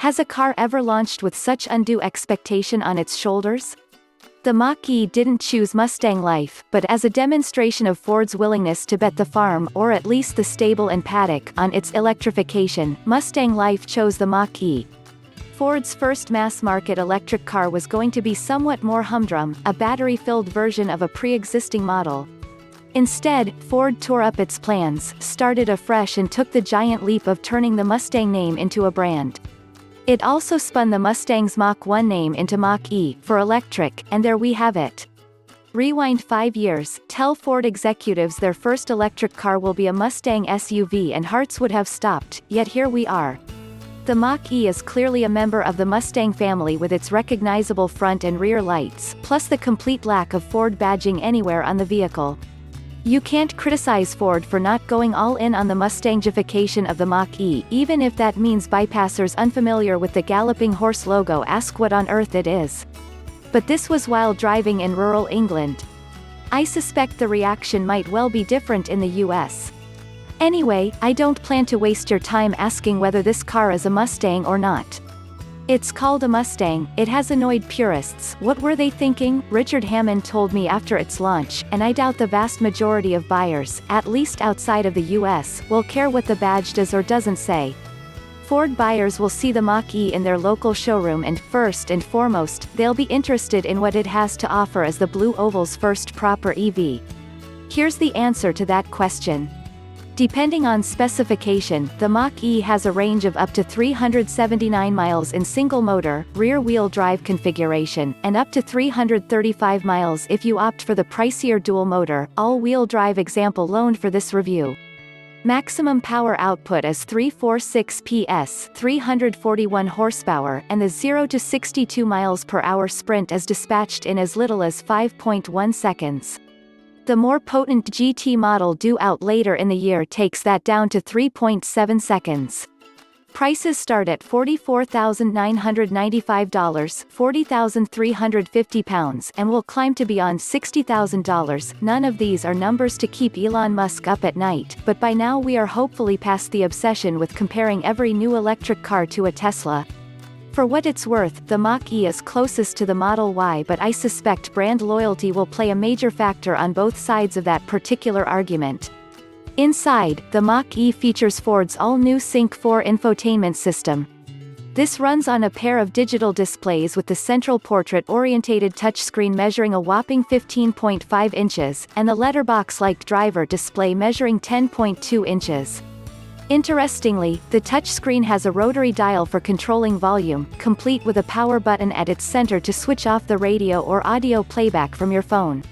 Has a car ever launched with such undue expectation on its shoulders? The Mach-E didn't choose Mustang life, but as a demonstration of Ford's willingness to bet the farm, or at least the stable and paddock, on its electrification, Mustang life chose the Mach-E. Ford's first mass-market electric car was going to be somewhat more humdrum, a battery-filled version of a pre-existing model. Instead, Ford tore up its plans, started afresh and took the giant leap of turning the Mustang name into a brand. It also spun the Mustang's Mach 1 name into Mach-E, for electric, and there we have it. Rewind 5 years, tell Ford executives their first electric car will be a Mustang SUV and hearts would have stopped, yet here we are. The Mach-E is clearly a member of the Mustang family with its recognizable front and rear lights, plus the complete lack of Ford badging anywhere on the vehicle. You can't criticize Ford for not going all in on the Mustangification of the Mach-E, even if that means bypassers unfamiliar with the galloping horse logo ask what on earth it is. But this was while driving in rural England. I suspect the reaction might well be different in the US. Anyway, I don't plan to waste your time asking whether this car is a Mustang or not. It's called a Mustang, it has annoyed purists. What were they thinking? Richard Hammond told me after its launch, and I doubt the vast majority of buyers, at least outside of the US, will care what the badge does or doesn't say. Ford buyers will see the Mach-E in their local showroom and, first and foremost, they'll be interested in what it has to offer as the Blue Oval's first proper EV. Here's the answer to that question. Depending on specification, the Mach-E has a range of up to 379 miles in single-motor, rear-wheel drive configuration, and up to 335 miles if you opt for the pricier dual-motor, all-wheel drive example loaned for this review. Maximum power output is 346 PS, 341 horsepower, and the 0 to 62 miles per hour sprint is dispatched in as little as 5.1 seconds. The more potent GT model due out later in the year takes that down to 3.7 seconds. Prices start at $44,995, £40,350, and will climb to beyond $60,000. None of these are numbers to keep Elon Musk up at night, but by now we are hopefully past the obsession with comparing every new electric car to a Tesla. For what it's worth, the Mach-E is closest to the Model Y, but I suspect brand loyalty will play a major factor on both sides of that particular argument. Inside, the Mach-E features Ford's all-new Sync 4 infotainment system. This runs on a pair of digital displays with the central portrait-orientated touchscreen measuring a whopping 15.5 inches, and the letterbox-like driver display measuring 10.2 inches. Interestingly, the touchscreen has a rotary dial for controlling volume, complete with a power button at its center to switch off the radio or audio playback from your phone.